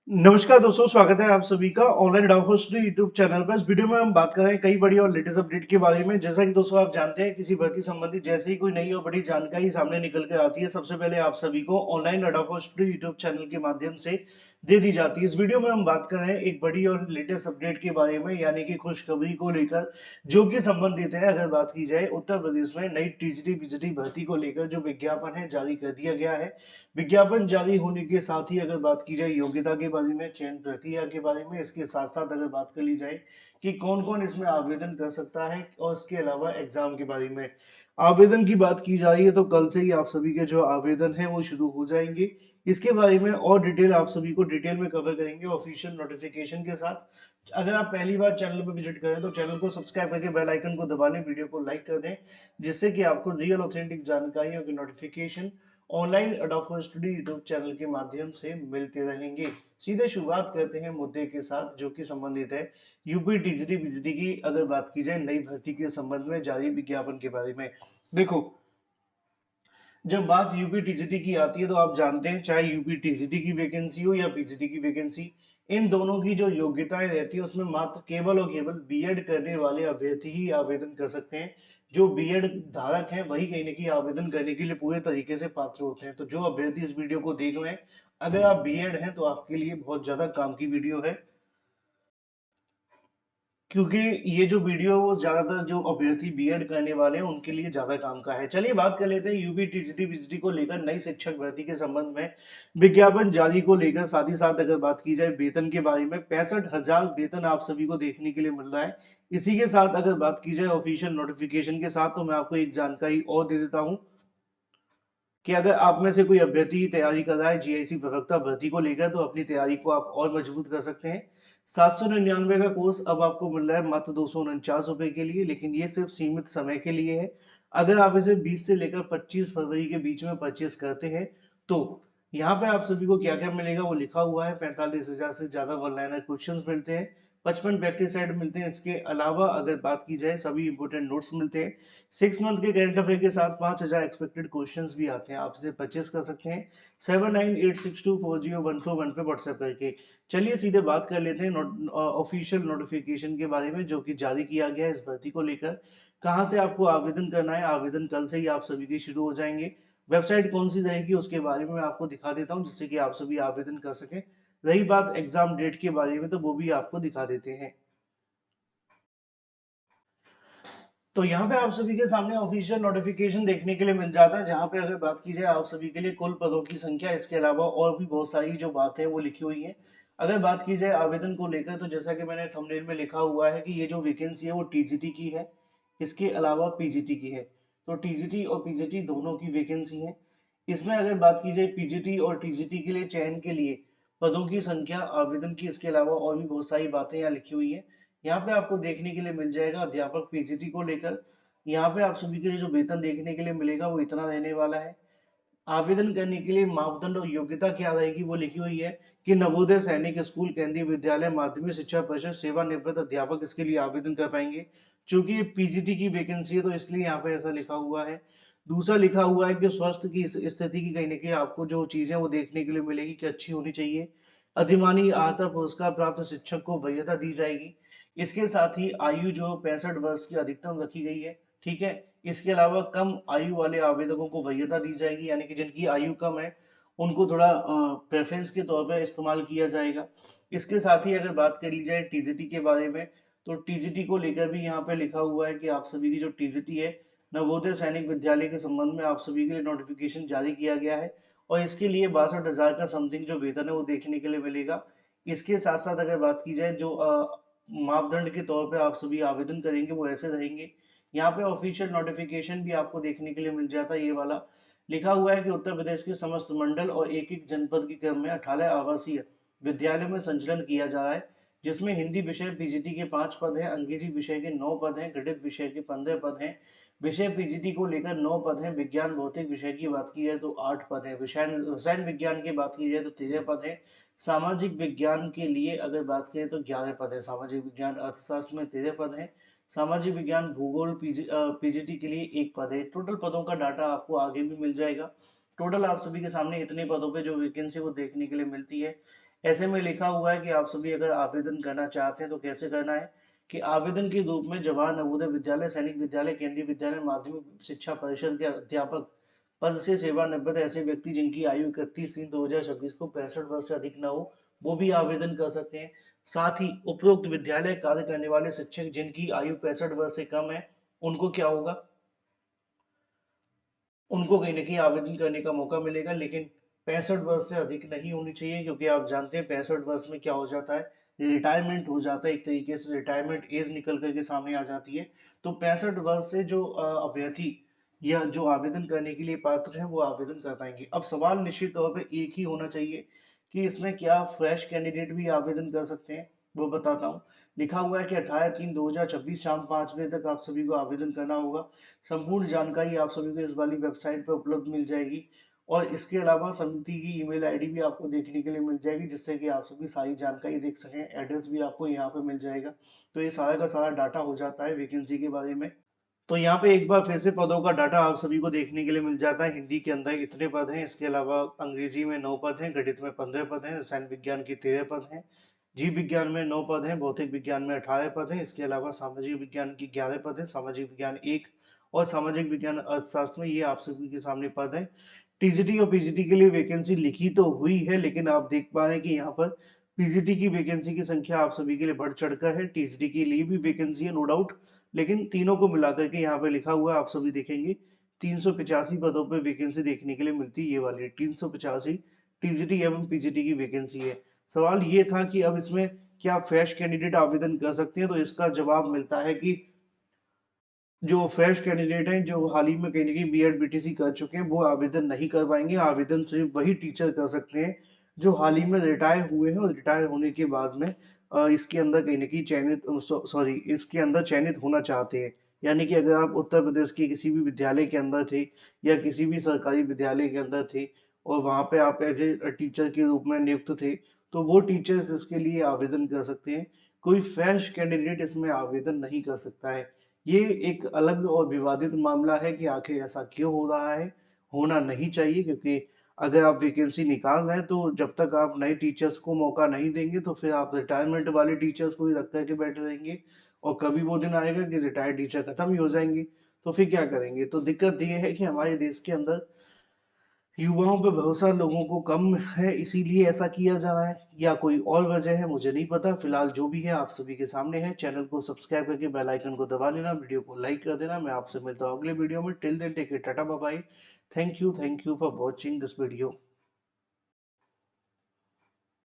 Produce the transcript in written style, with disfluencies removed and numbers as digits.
नमस्कार दोस्तों, स्वागत है आप सभी का ऑनलाइन डाउट यूट्यूब चैनल पर। इस वीडियो में हम बात कर रहे हैं कई बड़ी और लेटेस्ट अपडेट के बारे में। जैसा कि दोस्तों आप जानते हैं, किसी भर्ती संबंधित जैसे ही कोई नई और बड़ी जानकारी सामने निकल कर आती है, सबसे पहले आप सभी को ऑनलाइन डाउट यूट्यूब चैनल के माध्यम से दे दी जाती है। इस वीडियो में हम बात कर रहे हैं एक बड़ी और लेटेस्ट अपडेट के बारे में, यानी कि खुशखबरी को लेकर, जो कि संबंधित है। अगर बात की जाए उत्तर प्रदेश में नई टीजीटी बीजीटी भर्ती को लेकर जो विज्ञापन है जारी कर दिया गया है। विज्ञापन जारी होने के साथ ही अगर बात की जाए योग्यता के बारे में, चयन प्रक्रिया के बारे में, इसके साथ साथ अगर बात कर ली जाए कि कौन कौन इसमें आवेदन कर सकता है, और इसके अलावा एग्जाम के बारे में आवेदन की बात की जा रही है, तो कल से ही आप सभी के जो आवेदन है वो शुरू हो जाएंगे। इसके बारे में और डिटेल आप सभी को डिटेल में कवर करेंगे ऑफिशियल नोटिफिकेशन के साथ। अगर आप पहली बार चैनल पर विजिट करें तो चैनल को सब्सक्राइब करके बेल आइकन को दबा लें, वीडियो को लाइक कर दें, जिससे कि आपको रियल ऑथेंटिक जानकारियों की notification online adopt study YouTube channel के माध्यम से मिलते रहेंगे। सीधे शुरुआत करते हैं मुद्दे के साथ, जो कि संबंधित है यूपी टीजीटी बीजीटी की। अगर बात की जाए नई भर्ती के संबंध में जारी विज्ञापन के बारे में, देखो, जब बात यूपी टीजीटी की आती है तो आप जानते हैं, चाहे यूपी टीजीटी की वैकेंसी हो या पीजीटी की वैकेंसी, इन दोनों की जो योग्यताएं रहती है उसमें मात्र केवल और केवल बीएड करने वाले अभ्यर्थी ही आवेदन कर सकते हैं। जो बीएड धारक हैं वही कहीं ना कहीं आवेदन करने के लिए पूरे तरीके से पात्र होते हैं। तो जो अभ्यर्थी इस वीडियो को देख रहे हैं, अगर आप बीएड हैं तो आपके लिए बहुत ज्यादा काम की वीडियो है, क्योंकि ये जो वीडियो है वो ज्यादातर जो अभ्यर्थी बीएड करने वाले हैं उनके लिए ज्यादा काम का है। चलिए बात कर लेते हैं यूपी टीजीटी बीजीटी को लेकर नई शिक्षक भर्ती के संबंध में विज्ञापन जारी को लेकर। साथ ही साथ अगर बात की जाए वेतन के बारे में, 65,000 वेतन आप सभी को देखने के लिए मिल रहा है। इसी के साथ अगर बात की जाए ऑफिशियल नोटिफिकेशन के साथ, तो मैं आपको एक जानकारी और दे देता हूँ कि अगर आप में से कोई अभ्यर्थी की तैयारी कर रहा है जीआईसी प्रवक्ता भर्ती को लेकर, तो अपनी तैयारी को आप और मजबूत कर सकते हैं। 799 का कोर्स अब आपको मिल रहा है मात्र 249 रुपए के लिए, लेकिन ये सिर्फ सीमित समय के लिए है। अगर आप इसे 20 से लेकर 25 फरवरी के बीच में परचेस करते हैं, तो यहाँ पे आप सभी को क्या क्या मिलेगा वो लिखा हुआ है। 45,000 से ज्यादा वन लाइनर क्वेश्चन मिलते हैं, 55 प्रैक्टिस सेट मिलते हैं। इसके अलावा अगर बात की जाए सभी इंपोर्टेंट नोट्स मिलते हैं। 6 मंथ के करंट अफेयर के साथ 5,000 एक्सपेक्टेड क्वेश्चंस भी आते हैं, आप इसे परचेस कर सकते हैं 7986240141 पे व्हाट्सएप करके। चलिए सीधे बात कर लेते हैं ऑफिशियल नोटिफिकेशन के बारे में, जो कि जारी किया गया है इस भर्ती को लेकर। कहाँ से आपको आवेदन करना है, आवेदन कल से ही आप सभी के शुरू हो जाएंगे। वेबसाइट कौन सी रहेगी उसके बारे में मैं आपको दिखा देता हूँ, जिससे कि आप सभी आवेदन कर सकें। रही बात एग्जाम डेट के बारे में, तो वो भी आपको दिखा देते हैं। तो यहाँ पे आप सभी के सामने ऑफिशियल नोटिफिकेशन देखने के लिए मिल जाता है, जहाँ पे अगर बात की जाए आप सभी के लिए कुल पदों की संख्या, इसके अलावा और भी बहुत सारी जो बातें हैं वो लिखी हुई है। अगर बात की जाए आवेदन को लेकर, तो जैसा कि मैंने थंबनेल में लिखा हुआ है कि ये जो वैकेंसी है वो टीजीटी की है, इसके अलावा पीजीटी की है। तो टीजीटी और पीजीटी दोनों की वैकेंसी है। इसमें अगर बात की जाए पीजीटी और टीजीटी के लिए चयन के लिए पदों की संख्या, आवेदन की, इसके अलावा और भी बहुत सारी बातें यहाँ लिखी हुई है। यहाँ पे आपको देखने के लिए मिल जाएगा अध्यापक पीजीटी को लेकर। यहाँ पे आप सभी के लिए जो वेतन देखने के लिए मिलेगा वो इतना रहने वाला है। आवेदन करने के लिए मापदंड और योग्यता क्या रहेगी वो लिखी हुई है कि नवोदय सैनिक स्कूल, केंद्रीय विद्यालय, माध्यमिक शिक्षा परिषद, सेवानिवृत्त अध्यापक इसके लिए आवेदन कर पाएंगे। चूंकि ये पीजीटी की वैकेंसी है तो इसलिए यहाँ पे ऐसा लिखा हुआ है। दूसरा लिखा हुआ है कि स्वास्थ्य की स्थिति की कहीं ना कहीं आपको जो चीजें वो देखने के लिए मिलेगी कि अच्छी होनी चाहिए। अधिमानी आहता पुरस्कार प्राप्त शिक्षक को वरीयता दी जाएगी। इसके साथ ही आयु जो 65 वर्ष की अधिकतम रखी गई है, ठीक है। इसके अलावा कम आयु वाले आवेदकों को वरीयता दी जाएगी, यानी कि जिनकी आयु कम है उनको थोड़ा प्रेफरेंस के तौर पर इस्तेमाल किया जाएगा। इसके साथ ही अगर बात करी जाए टीजीटी के बारे में, तो टीजीटी को लेकर भी यहाँ पे लिखा हुआ है कि आप सभी की जो टीजीटी है, नवोदय सैनिक विद्यालय के संबंध में आप सभी के लिए नोटिफिकेशन जारी किया गया है, और इसके लिए 62,000 का समथिंग जो वेतन है वो देखने के लिए मिलेगा। इसके साथ साथ अगर बात की जाए जो मापदंड के तौर पे आप सभी आवेदन करेंगे वो ऐसे रहेंगे। यहाँ पे ऑफिशियल नोटिफिकेशन भी आपको देखने के लिए मिल जाता है, ये वाला लिखा हुआ है कि उत्तर प्रदेश के समस्त मंडल और एक एक जनपद के क्रम में 18 आवासीय विद्यालयों में संचलन किया जा रहा है, जिसमें हिंदी विषय पीजीटी के 5 पद हैं, अंग्रेजी विषय के 9 पद हैं, गणित विषय के 15 पद हैं। विषय पीजीटी को लेकर 9 पद हैं। विज्ञान भौतिक विषय की बात की जाए तो 8 पद है। रसायन विज्ञान की बात की जाए तो 13 पद है। सामाजिक विज्ञान के लिए अगर बात करें तो 11 पद है। सामाजिक विज्ञान अर्थशास्त्र में 13 पद है। सामाजिक विज्ञान भूगोल पीजीटी के लिए 1 पद है। टोटल पदों का डाटा आपको आगे भी मिल जाएगा। टोटल आप सभी के सामने इतने पदों पे जो वैकेंसी वो देखने के लिए मिलती है। ऐसे में लिखा हुआ है कि आप सभी अगर आवेदन करना चाहते हैं तो कैसे करना है कि आवेदन के रूप में जवाहर नवोदय विद्यालय, सैनिक विद्यालय, केंद्रीय विद्यालय, माध्यमिक शिक्षा परिषद के अध्यापक पद से सेवानिवृत्त ऐसे व्यक्ति जिनकी आयु 31/3/2026 को 65 वर्ष से अधिक न हो, वो भी आवेदन कर सकते हैं। साथ ही उपरोक्त विद्यालय कार्य करने वाले शिक्षक जिनकी आयु 65 वर्ष से कम है, उनको क्या होगा, उनको कहीं न कहीं आवेदन करने का मौका मिलेगा, लेकिन 65 वर्ष से अधिक नहीं होनी चाहिए, क्योंकि आप जानते हैं 65 वर्ष में क्या हो जाता है, रिटायरमेंट हो जाता है, एक तरीके से रिटायरमेंट एज निकल कर के सामने आ जाती है। तो 65 वर्ष से जो अभ्यर्थी या जो आवेदन करने के लिए पात्र हैं वो आवेदन कर पाएंगे। अब सवाल निश्चित तौर पे एक ही होना चाहिए कि इसमें क्या फ्रेश कैंडिडेट भी आवेदन कर सकते हैं, वो बताता हूँ। लिखा हुआ है कि 18/3/2026 शाम 5 बजे तक आप सभी को आवेदन करना होगा। संपूर्ण जानकारी आप सभी को इस वाली वेबसाइट पर उपलब्ध मिल जाएगी, और इसके अलावा समिति की ईमेल आईडी भी आपको देखने के लिए मिल जाएगी, जिससे कि आप सभी सारी जानकारी देख सकें। एड्रेस भी आपको यहाँ पे मिल जाएगा। तो ये सारा का सारा डाटा हो जाता है वैकेंसी के बारे में। तो यहाँ पे एक बार फिर से पदों का डाटा आप सभी को देखने के लिए मिल जाता है। हिंदी के अंदर इतने पद हैं, इसके अलावा अंग्रेजी में 9 पद हैं, गणित में 15 पद हैं, रसायन विज्ञान की 13 पद हैं, जीव विज्ञान में 9 पद हैं, भौतिक विज्ञान में 18 पद हैं, इसके अलावा सामाजिक विज्ञान की 11 पद हैं, सामाजिक विज्ञान 1 और सामाजिक विज्ञान अर्थशास्त्र में ये आप सभी के सामने पद हैं। टीजीटी और पीजीटी के लिए वैकेंसी लिखी तो हुई है, लेकिन आप देख पा रहे हैं कि यहाँ पर पीजीटी की वैकेंसी की संख्या आप सभी के लिए बढ़ चढ़कर है। टीजीटी के लिए भी वैकेंसी है नो डाउट, लेकिन तीनों को मिलाकर के यहाँ पे लिखा हुआ है, आप सभी देखेंगे 385 पदों पे वैकेंसी देखने के लिए मिलती है। ये वाली 385 टीजीटी एवं पीजीटी की वैकेंसी है। सवाल ये था कि अब इसमें क्या फ्रेश कैंडिडेट आवेदन कर सकते हैं, तो इसका जवाब मिलता है कि जो फ्रेश कैंडिडेट हैं, जो हाल ही में कहीं ना कहीं बीएड बीटीसी कर चुके हैं, वो आवेदन नहीं कर पाएंगे। आवेदन सिर्फ वही टीचर कर सकते हैं जो हाल ही में रिटायर हुए हैं, और रिटायर होने के बाद में इसके अंदर कहीं ना कहीं चयनित, सॉरी, इसके अंदर चयनित होना चाहते हैं। यानी कि अगर आप उत्तर प्रदेश के किसी भी विद्यालय के अंदर थे या किसी भी सरकारी विद्यालय के अंदर थे और वहाँ पे आप एज ए टीचर के रूप में नियुक्त थे, तो वो टीचर्स इसके लिए आवेदन कर सकते हैं। कोई फ्रेश कैंडिडेट इसमें आवेदन नहीं कर सकता है। ये एक अलग और विवादित मामला है कि आखिर ऐसा क्यों हो रहा है। होना नहीं चाहिए, क्योंकि अगर आप वैकेंसी निकाल रहे हैं तो जब तक आप नए टीचर्स को मौका नहीं देंगे तो फिर आप रिटायरमेंट वाले टीचर्स को ही रख करके बैठे रहेंगे, और कभी वो दिन आएगा कि रिटायर्ड टीचर खत्म ही हो जाएंगे, तो फिर क्या करेंगे। तो दिक्कत ये है कि हमारे देश के अंदर युवाओं पे भरोसा लोगों को कम है, इसीलिए ऐसा किया जा रहा है, या कोई और वजह है मुझे नहीं पता। फिलहाल जो भी है आप सभी के सामने है। चैनल को सब्सक्राइब करके बेल आइकन को दबा लेना, वीडियो को लाइक कर देना। मैं आपसे मिलता हूँ अगले वीडियो में। Till then take care, tata bye bye. Thank you for watching this video.